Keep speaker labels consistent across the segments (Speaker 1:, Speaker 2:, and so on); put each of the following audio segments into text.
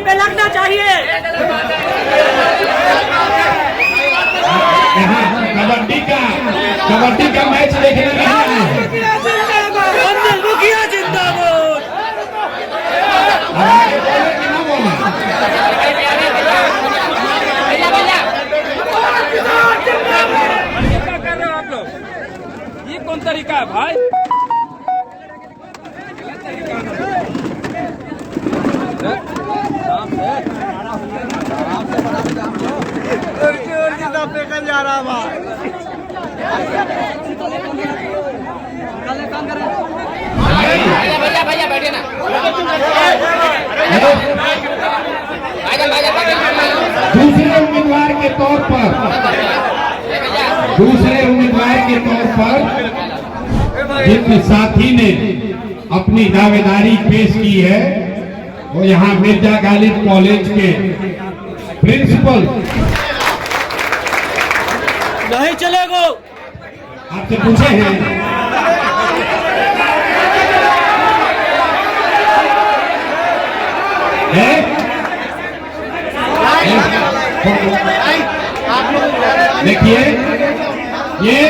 Speaker 1: पे लगना चाहिए।
Speaker 2: यहाँ कबड्डी का मैच देखने नहीं आए हैं।
Speaker 1: मुखिया जिंदाबाद।
Speaker 3: क्या कर रहे हो आप लोग? ये कौन तरीका है भाई?
Speaker 1: जा रहा भाई।
Speaker 4: भैया बैठे ना।
Speaker 2: दूसरे उम्मीदवार के तौर पर जिन साथी ने अपनी दावेदारी पेश की है वो यहाँ मिर्जा गालिब कॉलेज के प्रिंसिपल।
Speaker 1: नहीं चलेगा।
Speaker 2: आपसे पूछे हैं देखिए ये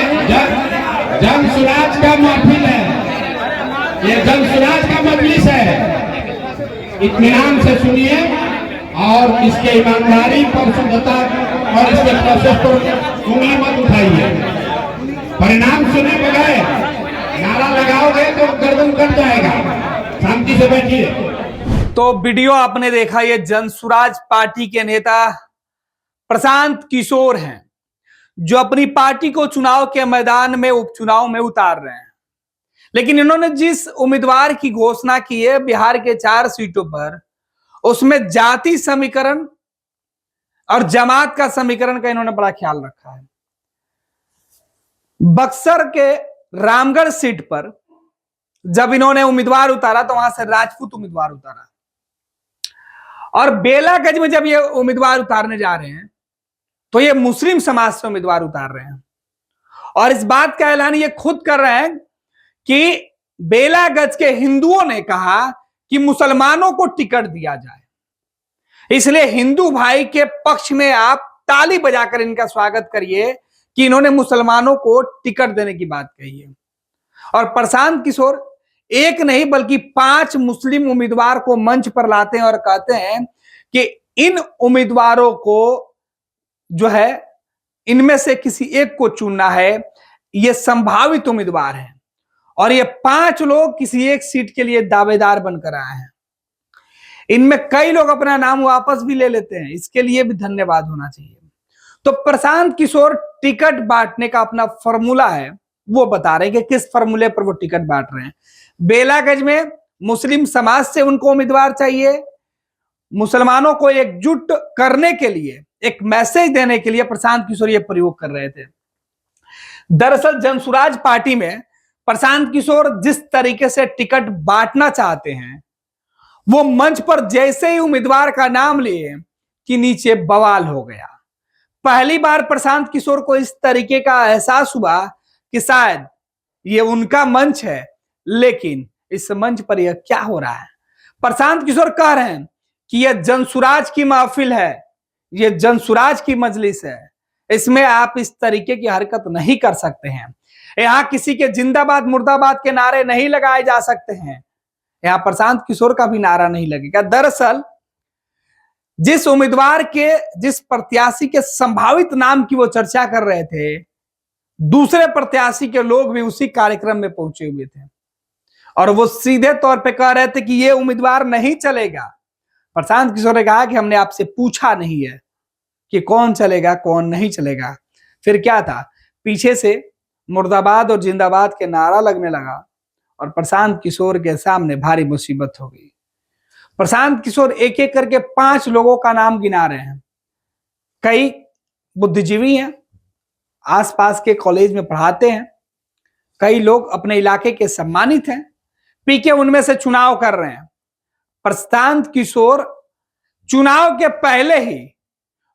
Speaker 2: जन सुराज का महफिल है, ये जन सुराज का मजलिस है। इत्मीनान से सुनिए और इसके ईमानदारी पर शुद्धता और इसके प्रोसेस पर उंगली मत उठाइए। परिणाम सुने बगैर नारा लगाओगे तो गर्दन कट जाएगा। शांति से बैठिए।
Speaker 3: तो वीडियो आपने देखा, ये जनसुराज पार्टी के नेता प्रशांत किशोर हैं जो अपनी पार्टी को चुनाव के मैदान में उपचुनाव में उतार रहे हैं। लेकिन इन्होंने जिस उम्मीदवार की घोषणा की है बिहार के 4 सीटों पर, उसमें जाति समीकरण और जमात का समीकरण का इन्होंने बड़ा ख्याल रखा है। बक्सर के रामगढ़ सीट पर जब इन्होंने उम्मीदवार उतारा तो वहां से राजपूत उम्मीदवार उतारा, और बेलागंज में जब ये उम्मीदवार उतारने जा रहे हैं तो ये मुस्लिम समाज से उम्मीदवार उतार रहे हैं। और इस बात का ऐलान ये खुद कर रहे हैं कि बेलागंज के हिंदुओं ने कहा कि मुसलमानों को टिकट दिया जाए, इसलिए हिंदू भाई के पक्ष में आप ताली बजाकर इनका स्वागत करिए कि इन्होंने मुसलमानों को टिकट देने की बात कही है। और प्रशांत किशोर एक नहीं बल्कि 5 मुस्लिम उम्मीदवार को मंच पर लाते हैं और कहते हैं कि इन उम्मीदवारों को जो है इनमें से किसी एक को चुनना है, ये संभावित उम्मीदवार हैं और ये 5 लोग किसी एक सीट के लिए दावेदार बनकर आए हैं। इनमें कई लोग अपना नाम वापस भी ले लेते हैं, इसके लिए भी धन्यवाद होना चाहिए। तो प्रशांत किशोर टिकट बांटने का अपना फॉर्मूला है वो बता रहे हैं कि किस फॉर्मूले पर वो टिकट बांट रहे हैं। बेलागंज में मुस्लिम समाज से उनको उम्मीदवार चाहिए, मुसलमानों को एकजुट करने के लिए, एक मैसेज देने के लिए प्रशांत किशोर ये प्रयोग कर रहे थे। दरअसल जनसुराज पार्टी में प्रशांत किशोर जिस तरीके से टिकट बांटना चाहते हैं, वो मंच पर जैसे ही उम्मीदवार का नाम लिए कि नीचे बवाल हो गया। पहली बार प्रशांत किशोर को इस तरीके का एहसास हुआ कि शायद ये उनका मंच है, लेकिन इस मंच पर यह क्या हो रहा है। प्रशांत किशोर कह रहे हैं कि यह जनसुराज की महफिल है, यह जनसुराज की मजलिस है, इसमें आप इस तरीके की हरकत नहीं कर सकते हैं। यहां किसी के जिंदाबाद मुर्दाबाद के नारे नहीं लगाए जा सकते हैं, यहां प्रशांत किशोर का भी नारा नहीं लगेगा। दरअसल जिस उम्मीदवार के, जिस प्रत्याशी के संभावित नाम की वो चर्चा कर रहे थे, दूसरे प्रत्याशी के लोग भी उसी कार्यक्रम में पहुंचे हुए थे और वो सीधे तौर पे कह रहे थे कि ये उम्मीदवार नहीं चलेगा। प्रशांत किशोर ने कहा कि हमने आपसे पूछा नहीं है कि कौन चलेगा कौन नहीं चलेगा। फिर क्या था, पीछे से मुर्दाबाद और जिंदाबाद के नारा लगने लगा और प्रशांत किशोर के सामने भारी मुसीबत हो गई। प्रशांत किशोर एक एक करके 5 लोगों का नाम गिना रहे हैं। कई बुद्धिजीवी हैं, आसपास के कॉलेज में पढ़ाते हैं, कई लोग अपने इलाके के सम्मानित हैं, पीके उनमें से चुनाव कर रहे हैं। प्रशांत किशोर चुनाव के पहले ही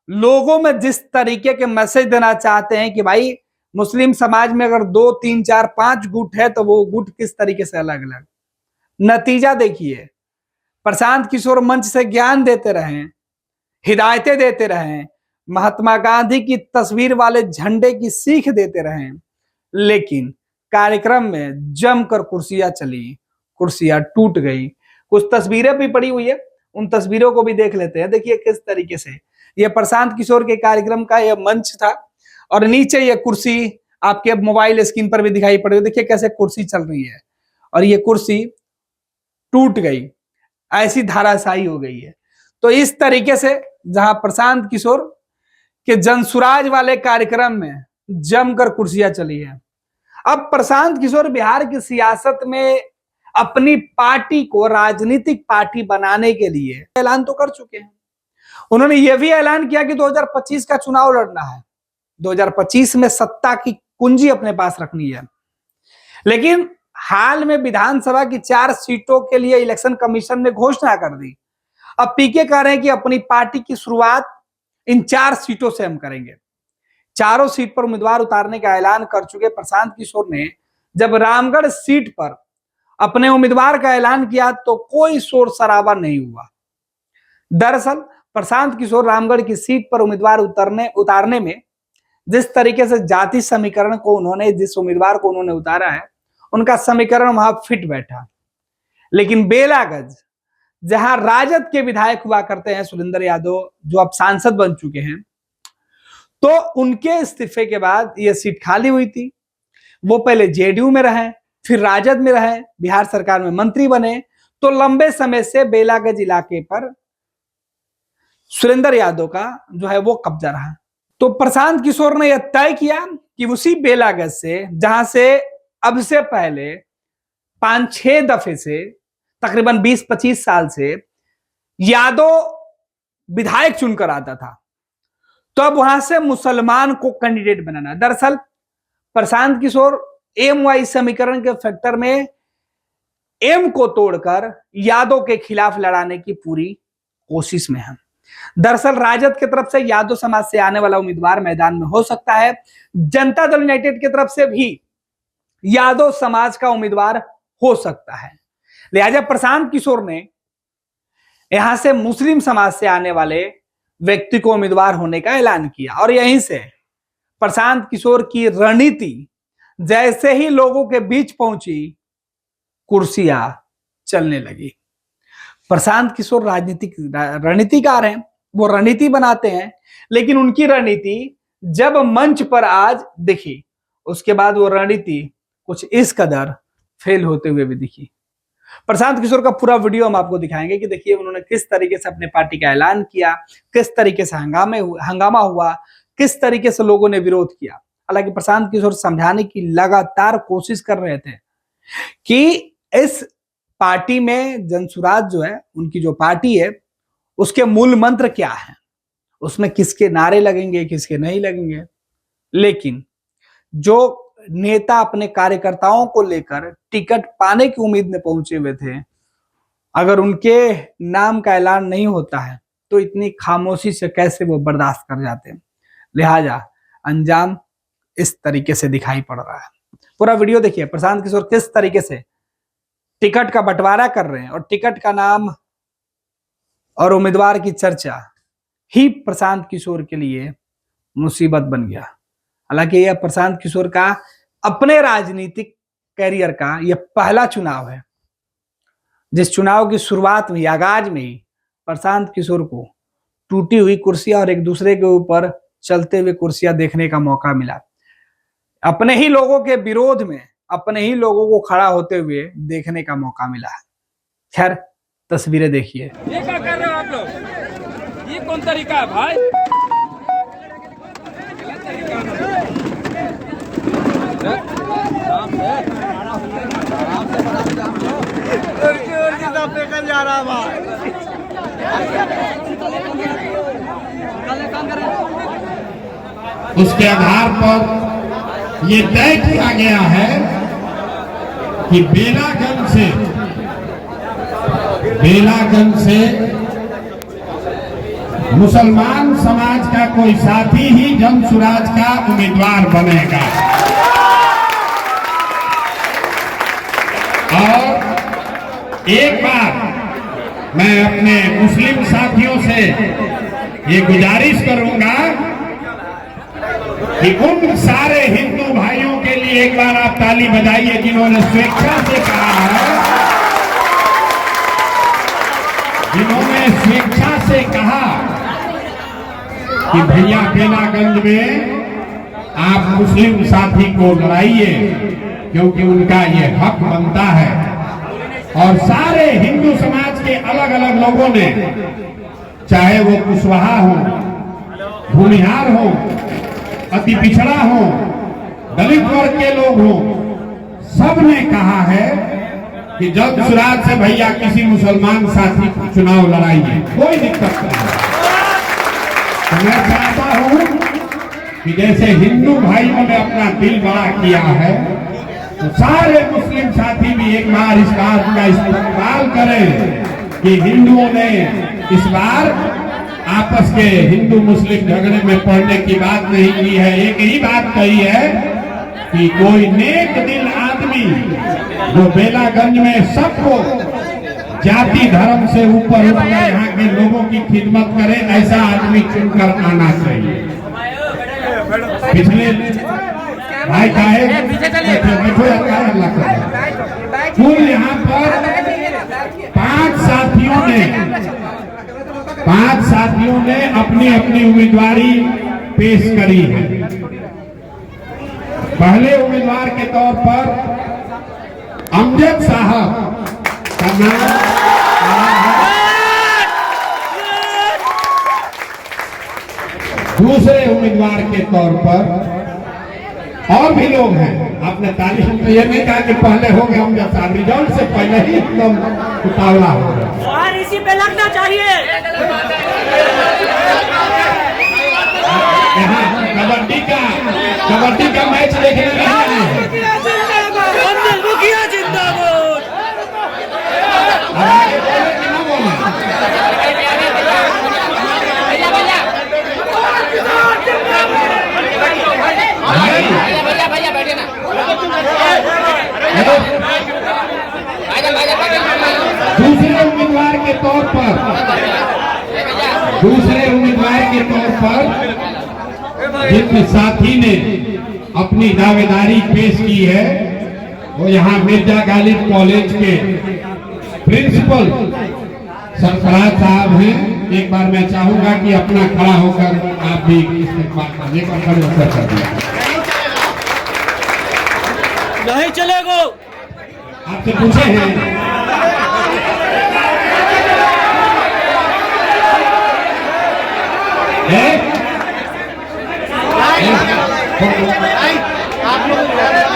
Speaker 3: लोगों में जिस तरीके के मैसेज देना चाहते हैं कि भाई मुस्लिम समाज में अगर 2, 3, 4, 5 गुट है तो वो गुट किस तरीके से अलग अलग, नतीजा देखिए। प्रशांत किशोर मंच से ज्ञान देते रहे, हिदायतें देते रहे, महात्मा गांधी की तस्वीर वाले झंडे की सीख देते रहे, लेकिन कार्यक्रम में जमकर कुर्सियां चली, कुर्सियां टूट गई। कुछ तस्वीरें भी पड़ी हुई है, उन तस्वीरों को भी देख लेते हैं। देखिए किस तरीके से यह प्रशांत किशोर के कार्यक्रम का यह मंच था और नीचे यह कुर्सी आपके मोबाइल स्क्रीन पर भी दिखाई पड़ रही है। देखिए कैसे कुर्सी चल रही है और ये कुर्सी टूट गई, ऐसी धाराशायी हो गई है। तो इस तरीके से जहां प्रशांत किशोर के जनसुराज वाले कार्यक्रम में जमकर कुर्सियां चली है, अब प्रशांत किशोर बिहार की सियासत में अपनी पार्टी को राजनीतिक पार्टी बनाने के लिए ऐलान तो कर चुके हैं। उन्होंने यह भी ऐलान किया कि 2025 का चुनाव लड़ना है, 2025 में सत्ता की कुंजी अपने पास रखनी है। लेकिन हाल में विधानसभा की 4 सीटों के लिए इलेक्शन कमीशन ने घोषणा कर दी। अब पीके कह रहे हैं कि अपनी पार्टी की शुरुआत इन 4 सीटों से हम करेंगे। चारों सीट पर उम्मीदवार उतारने का ऐलान कर चुके प्रशांत किशोर ने जब रामगढ़ सीट पर अपने उम्मीदवार का ऐलान किया तो कोई शोर शराबा नहीं हुआ। दरअसल प्रशांत किशोर रामगढ़ की सीट पर उम्मीदवार उतारने में जिस तरीके से जाति समीकरण को उन्होंने, जिस उम्मीदवार को उन्होंने उतारा है, उनका समीकरण वहां फिट बैठा। लेकिन बेलागंज जहां राजद के विधायक हुआ करते हैं सुरेंद्र यादव, जो अब सांसद बन चुके हैं, तो उनके इस्तीफे के बाद यह सीट खाली हुई थी। वो पहले जेडीयू में रहे, फिर राजद में रहे, बिहार सरकार में मंत्री बने, तो लंबे समय से बेलागंज इलाके पर सुरेंद्र यादव का जो है वो कब्जा रहा। तो प्रशांत किशोर ने यह तय किया कि उसी बेलागंज से, जहां से अब से पहले 5-6 दफे से तकरीबन 20-25 साल से यादव विधायक चुनकर आता था, तो अब वहां से मुसलमान को कैंडिडेट बनाना। दरअसल प्रशांत किशोर एम वाई समीकरण के फैक्टर में एम को तोड़कर यादव के खिलाफ लड़ाने की पूरी कोशिश में है। दरअसल राजद की तरफ से यादव समाज से आने वाला उम्मीदवार मैदान में हो सकता है, जनता दल यूनाइटेड की तरफ से भी यादव समाज का उम्मीदवार हो सकता है। लिहाजा प्रशांत किशोर ने यहां से मुस्लिम समाज से आने वाले व्यक्ति को उम्मीदवार होने का ऐलान किया और यहीं से प्रशांत किशोर की रणनीति जैसे ही लोगों के बीच पहुंची, कुर्सियां चलने लगी। प्रशांत किशोर रणनीतिकार हैं, वो रणनीति बनाते हैं, लेकिन उनकी रणनीति जब मंच पर आज दिखी, उसके बाद वो रणनीति कुछ इस कदर फेल होते हुए भी दिखी। प्रशांत किशोर का पूरा वीडियो हम आपको दिखाएंगे कि देखिए उन्होंने किस तरीके से अपने पार्टी का ऐलान किया, किस तरीके से हंगामा हुआ, किस तरीके से लोगों ने विरोध किया। हालांकि प्रशांत किशोर समझाने की लगातार कोशिश कर रहे थे कि इस पार्टी में जनसुराज जो है, उनकी जो पार्टी है, उसके मूल मंत्र क्या है, उसमें किसके नारे लगेंगे, किसके नहीं लगेंगे। लेकिन जो नेता अपने कार्यकर्ताओं को लेकर टिकट पाने की उम्मीद में पहुंचे हुए थे, अगर उनके नाम का ऐलान नहीं होता है तो इतनी खामोशी से कैसे वो बर्दाश्त कर जाते हैं। लिहाजा अंजाम इस तरीके से दिखाई पड़ रहा है। पूरा वीडियो देखिए, प्रशांत किशोर किस तरीके से टिकट का बंटवारा कर रहे हैं और टिकट का नाम और उम्मीदवार की चर्चा ही प्रशांत किशोर के लिए मुसीबत बन गया। हालांकि यह प्रशांत किशोर का अपने राजनीतिक कैरियर का यह पहला चुनाव है, जिस चुनाव की शुरुआत में, आगाज में ही प्रशांत किशोर को टूटी हुई कुर्सियां और एक दूसरे के ऊपर चलते हुए कुर्सियां देखने का मौका मिला। अपने ही लोगों के विरोध में अपने ही लोगों को खड़ा होते हुए देखने का मौका मिला है। खैर तस्वीरें देखिए।
Speaker 1: ये क्या कर रहे हो आप लोग? ये कौन तरीका है भाई? जा रहा भाई।
Speaker 2: उसके आधार पर ये तय किया गया है कि बेलागंज से मुसलमान समाज का कोई साथी ही जनसुराज का उम्मीदवार बनेगा। और एक बार मैं अपने मुस्लिम साथियों से ये गुजारिश करूंगा कि उन सारे हिंदू भाइयों के लिए एक बार आप ताली बजाइए जिन्होंने स्वेच्छा से कहा है, जिन्होंने स्वेच्छा से कहा कि भैया बेलागंज में आप मुस्लिम साथी को लड़ाइए क्योंकि उनका ये हक बनता है। और सारे हिंदू समाज के अलग अलग लोगों ने, चाहे वो कुशवाहा हो, भूमिहार हो, अति पिछड़ा हो, दलित वर्ग के लोग हो, सब ने कहा है कि जल्द सुराज से भैया किसी मुसलमान साथी को चुनाव लड़ाइए, कोई दिक्कत नहीं। तो मैं चाहता हूं कि जैसे हिंदू भाइयों ने अपना दिल बड़ा किया है तो सारे मुस्लिम साथी भी एक बार इस बात का इस्तेमाल करें कि हिंदुओं ने इस बार आपस के हिंदू मुस्लिम झगड़े में पड़ने की बात नहीं की है। एक ही बात कही है कि कोई नेक दिल आदमी जो बेलागंज में सबको जाति धर्म से ऊपर उठकर यहाँ के लोगों की खिदमत करे, ऐसा आदमी चुनकर आना चाहिए। पिछले भाई साहेब कुल यहाँ पर 5 साथियों ने अपनी अपनी उम्मीदवारी पेश करी है। पहले उम्मीदवार के तौर पर अमजद साहब का नाम, दूसरे उम्मीदवार के तौर पर और भी लोग हैं। आपने तारीख में ये नहीं कहा कि पहले हो गए अमजद साहब, रिजल्ट से पहले ही एकदम उतावला हो गया
Speaker 4: और इसी पे लगना चाहिए।
Speaker 2: यहाँ कबड्डी का मैच देखने नहीं आए हैं।
Speaker 4: मुखिया जिंदाबाद।
Speaker 2: दूसरे उम्मीदवार के तौर पर जिन साथी ने अपनी दावेदारी पेश की है वो यहाँ मिर्जा गालिब कॉलेज के प्रिंसिपल सरफराज साहब हैं। एक बार मैं चाहूंगा कि अपना खड़ा होकर आप भी इस्तेमाल करने का खड़े होकर कर दिया।
Speaker 4: नहीं चलेगा।
Speaker 2: आपसे पूछे हैं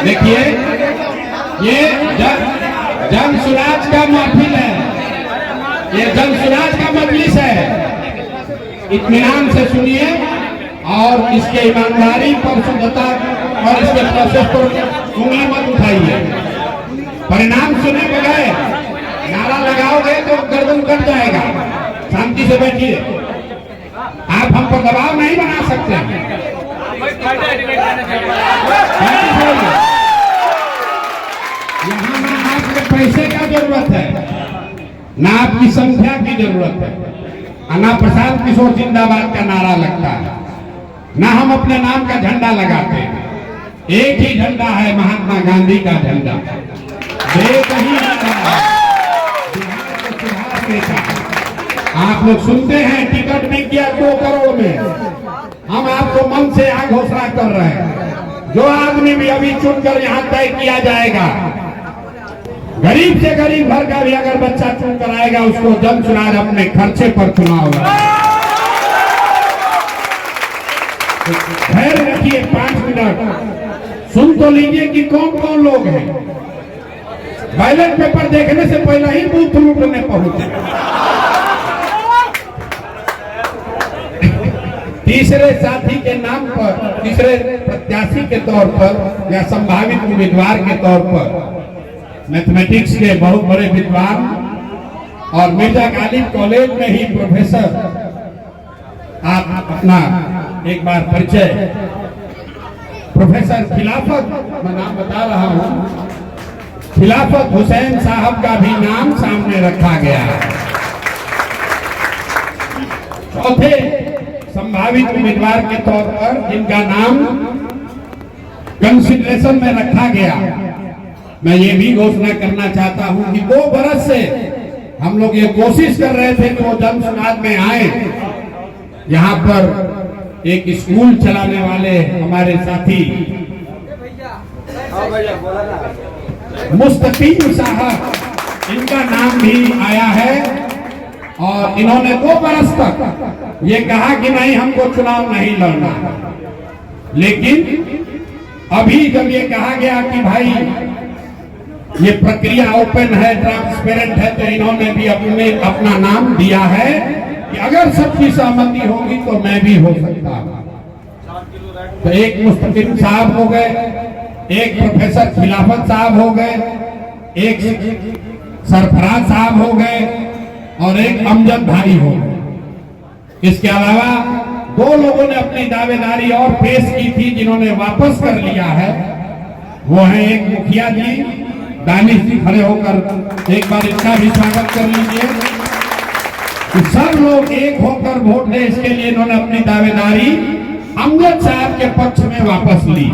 Speaker 2: देखिए ये जन सुराज का महफिल है, ये जन सुराज का मजलिस है। इत्मीनान से सुनिए और इसके ईमानदारी पर, शुद्धता और इसके प्रोसेस पर उंगली मत उठाइए। परिणाम सुने बगैर नारा लगाओगे तो गर्दन कट जाएगा। शांति से बैठिए, आप हम पर दबाव नहीं बना सकते। यहाँ ना आपके पैसे का जरूरत है, ना आपकी संख्या की जरूरत है, ना प्रशांत किशोर जिंदाबाद का नारा लगता है, ना हम अपने नाम का झंडा लगाते हैं। एक ही झंडा है, महात्मा गांधी का झंडा। आप लोग सुनते हैं टिकट बिक गया 2 करोड़ में। हम आपको मन से यहाँ घोषणा कर रहे हैं, जो आदमी भी अभी चुनकर यहाँ तय किया जाएगा, गरीब से गरीब घर का भी अगर बच्चा चुनकर आएगा उसको जन सुराज अपने खर्चे पर चुनाव होगा। धैर्य रखिए, 5 मिनट सुन तो लीजिए कि कौन कौन लोग हैं। बैलेट पेपर देखने से पहले ही बूथ लूटने पहुंचे। तीसरे साथी के नाम पर, तीसरे प्रत्याशी के तौर पर या संभावित उम्मीदवार के तौर पर मैथमेटिक्स के बहुत बड़े विद्वान और मिर्जा गालिब कॉलेज में ही प्रोफेसर, आप अपना एक बार परिचय। प्रोफेसर खिलाफत, मैं नाम बता रहा हूं, खिलाफत हुसैन साहब का भी नाम सामने रखा गया है। चौथे संभावित उम्मीदवार के तौर पर जिनका नाम कंसिडरेशन में रखा गया, मैं ये भी घोषणा करना चाहता हूं कि 2 बरस से हम लोग ये कोशिश कर रहे थे कि वो जन सुराज में आए। यहाँ पर एक स्कूल चलाने वाले हमारे साथी मुस्तकीम साहब, इनका नाम भी आया है और इन्होंने 2 बरस तक ये कहा कि नहीं, हमको चुनाव नहीं लड़ना। लेकिन अभी जब ये कहा गया कि भाई ये प्रक्रिया ओपन है, ट्रांसपेरेंट है, तो इन्होंने भी अपना नाम दिया है कि अगर सबकी सहमति होगी तो मैं भी हो सकता हूं। तो एक मुस्तकीम साहब हो गए, एक प्रोफेसर खिलाफत साहब हो गए, एक सरफराज साहब हो गए और एक अमजद भाई हो गए। इसके अलावा 2 लोगों ने अपनी दावेदारी और पेश की थी जिन्होंने वापस कर लिया है। वो है एक मुखिया जी, दानिश जी, खड़े होकर एक बार इनका भी स्वागत कर लीजिए कि सब लोग एक होकर वोट दें। इसके लिए इन्होंने अपनी दावेदारी अमजद साहब के पक्ष में वापस ली।